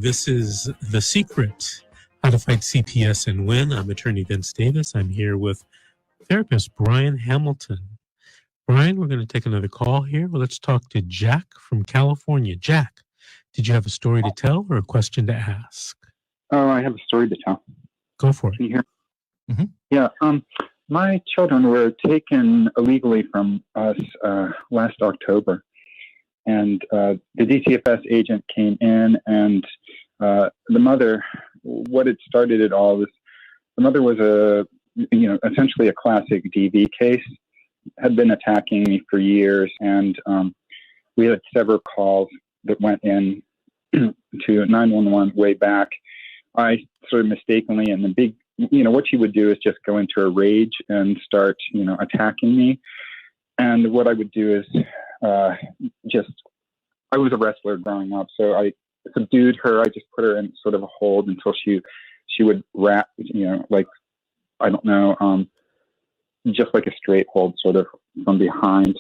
This is The Secret, How to Fight CPS and Win. I'm attorney Vince Davis. I'm here with therapist Brian Hamilton. Brian, we're going to take another call here. Well, let's talk to Jack from California. Jack, did you have a story to tell or a question to ask? Oh, I have a story to tell. Go for it. Can you hear me? Mm-hmm. Yeah. My children were taken illegally from us last October. And the DCFS agent came in, and the mother, what had started it all was, the mother was essentially a classic DV case, had been attacking me for years. And we had several calls that went in to 911 way back. I sort of mistakenly, and the big, what she would do is just go into a rage and start, attacking me. And what I would do is I was a wrestler growing up, so I subdued her. I just put her in sort of a hold until she would wrap, just like a straight hold sort of from behind.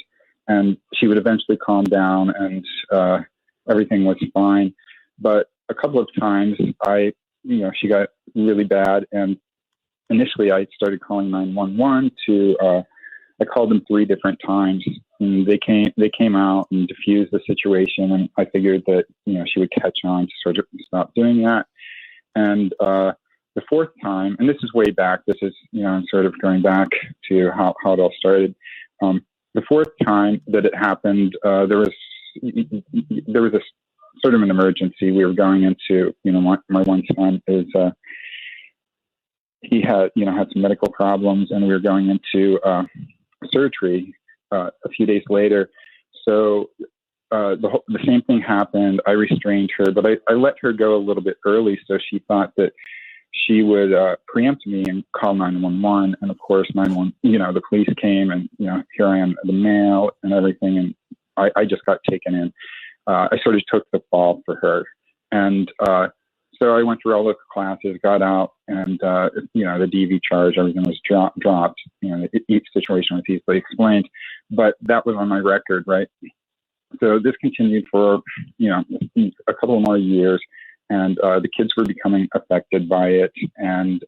And she would eventually calm down, and everything was fine. But a couple of times she got really bad, and initially I started calling 911 I called them 3 different times, and they came out and diffused the situation. And I figured that, she would catch on to sort of stop doing that. And the 4th time, and this is way back, this is, I'm sort of going back to how it all started. The 4th time that it happened, there was a sort of an emergency. We were going into, my one son is, he had some medical problems, and we were going into surgery a few days later. So the same thing happened. I restrained her, but I let her go a little bit early, so she thought that she would preempt me and call 911. And of course, 911, the police came, and here I am, the mail and everything, and I just got taken in. I sort of took the fall for her, and so I went through all the classes, got out, and the DV charge, everything was dropped. Each situation was easily explained, but that was on my record, right? So this continued for a couple more years, and the kids were becoming affected by it, and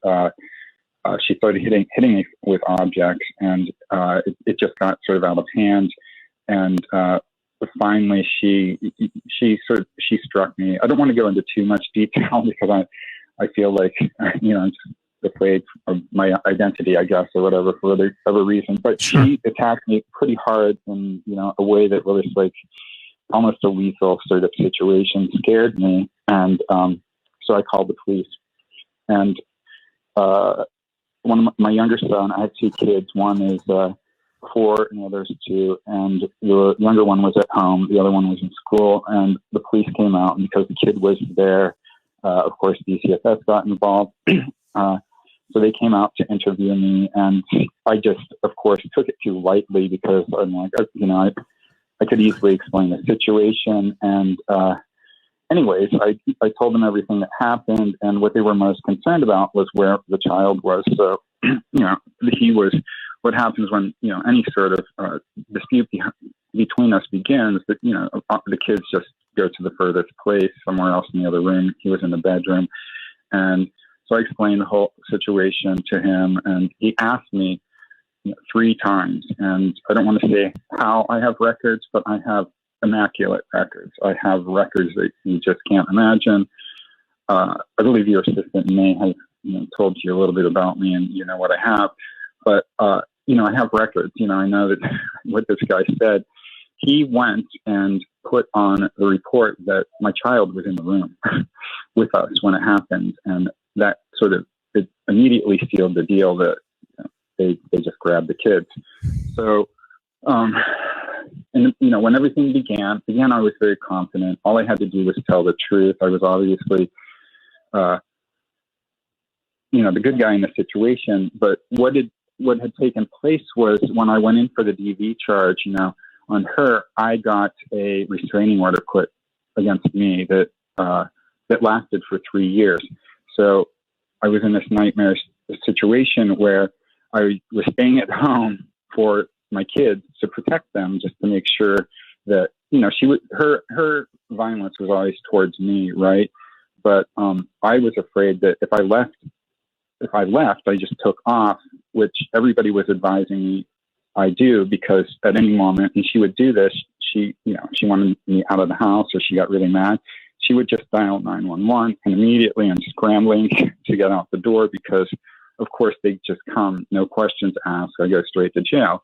she started hitting me with objects, and it just got sort of out of hand, and finally she struck me. I don't want to go into too much detail because I feel like I'm just afraid of my identity, I guess, or whatever, for whatever reason. But Sure. She attacked me pretty hard in a way that was like almost a lethal sort of situation. Scared me, and so I called the police. And one of my younger son, I have 2 kids. One is 4 and the other's 2, and the younger one was at home, the other one was in school, and the police came out, and because the kid was there, of course DCFS got involved. So they came out to interview me, and I just, of course, took it too lightly because I'm like, I could easily explain the situation. And anyways, I told them everything that happened, and what they were most concerned about was where the child was. So, he was, what happens when, any sort of dispute between us begins, that, the kids just go to the furthest place, somewhere else in the other room. He was in the bedroom. And so I explained the whole situation to him, and he asked me 3 times, and I don't want to say how I have records, but I have immaculate records. I have records that you just can't imagine. I believe your assistant may have told you a little bit about me, and what I have, but I have records. I know that what this guy said. He went and put on the report that my child was in the room with us when it happened, and that sort of, it immediately sealed the deal that they just grabbed the kids. So, and when everything began, I was very confident. All I had to do was tell the truth. I was obviously, the good guy in the situation. But what had taken place was when I went in for the DV charge, on her, I got a restraining order put against me that lasted for 3 years. So I was in this nightmare situation where I was staying at home for my kids to protect them, just to make sure that, her violence was always towards me, right? but I was afraid that if I left, I just took off, which everybody was advising me I do, because at any moment, and she would do this, she wanted me out of the house, or she got really mad, she would just dial 911, and immediately I'm scrambling to get out the door because, of course, they just come, no questions asked. I go straight to jail.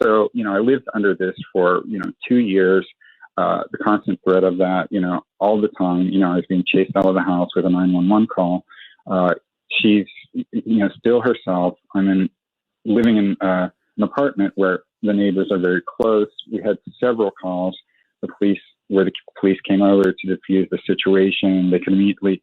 So, I lived under this for, 2 years, the constant threat of that, all the time. I was being chased out of the house with a 911 call. She's, still herself. I'm living in an apartment where the neighbors are very close. We had several calls. The police came over to defuse the situation. They could immediately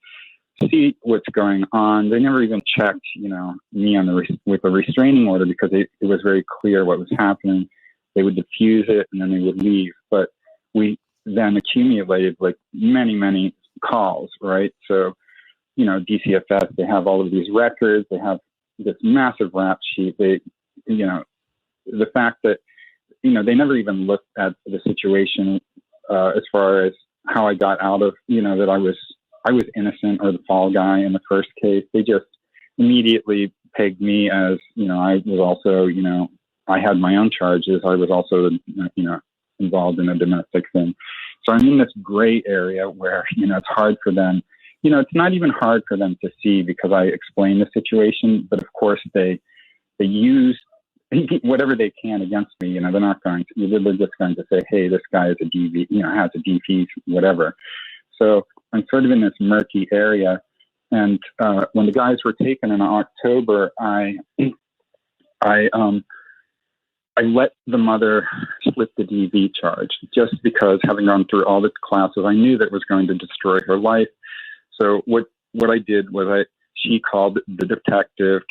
see what's going on. They never even checked, me with a restraining order, because it was very clear what was happening. They would diffuse it and then they would leave. But we then accumulated like many, many calls, right? So, DCFS, they have all of these records. They have this massive rap sheet. The fact that, they never even looked at the situation as far as how I got out of, that I was innocent or the fall guy in the first case. They just immediately pegged me as, I was also, I had my own charges. I was also, involved in a domestic thing. So I'm in this gray area where, it's hard for them. It's not even hard for them to see, because I explain the situation, but of course they use whatever they can against me. They're not going to, they're just going to say, hey, this guy is a DV, has a DV, whatever. So I'm sort of in this murky area. And when the guys were taken in October, I let the mother slip the DV charge, just because, having gone through all the classes, I knew that it was going to destroy her life. So what I did was she called the detective,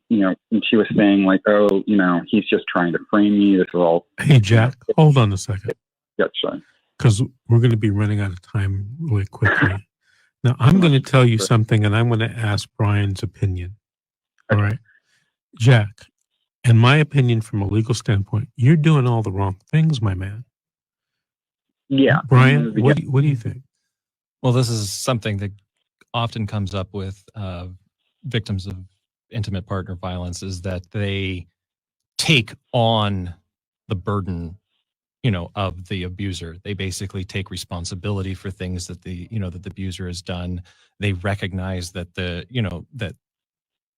and she was saying like, oh, he's just trying to frame me. This is all. Hey, Jack, hold on a second. Yeah, sure. Because we're going to be running out of time really quickly. Now, I'm going to tell you something, and I'm going to ask Brian's opinion. All right. Jack, in my opinion, from a legal standpoint, you're doing all the wrong things, my man. Yeah. Brian, what do you think? Well, this is something that often comes up with victims of intimate partner violence, is that they take on the burden, of the abuser. They basically take responsibility for things that the abuser has done. They recognize that that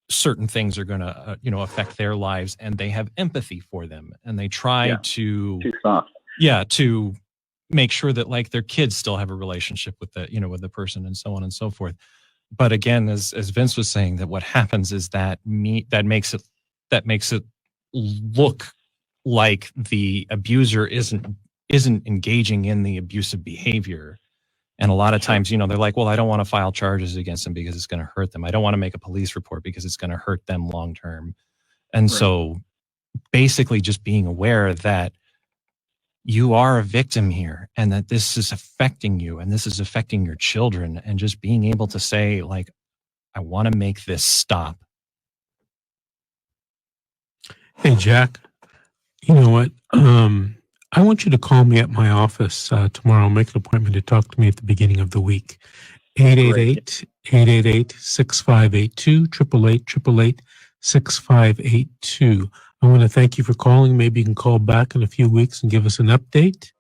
certain things are going to, affect their lives, and they have empathy for them, and they try to make sure that like their kids still have a relationship with with the person, and so on and so forth. But again, as Vince was saying, that what happens is that makes it look like the abuser isn't engaging in the abusive behavior. And a lot of times, they're like, well, I don't want to file charges against them because it's going to hurt them. I don't want to make a police report because it's going to hurt them long term. And so basically just being aware that you are a victim here, and that this is affecting you, and this is affecting your children, and just being able to say, like, I want to make this stop. Hey, Jack, you know what? I want you to call me at my office tomorrow. Make an appointment to talk to me at the beginning of the week. 888-888-6582, 888-888-6582. I want to thank you for calling. Maybe you can call back in a few weeks and give us an update.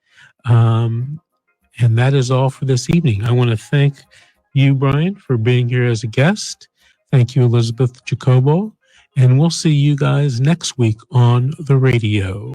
And that is all for this evening. I want to thank you, Brian, for being here as a guest. Thank you, Elizabeth Jacobo. And we'll see you guys next week on the radio.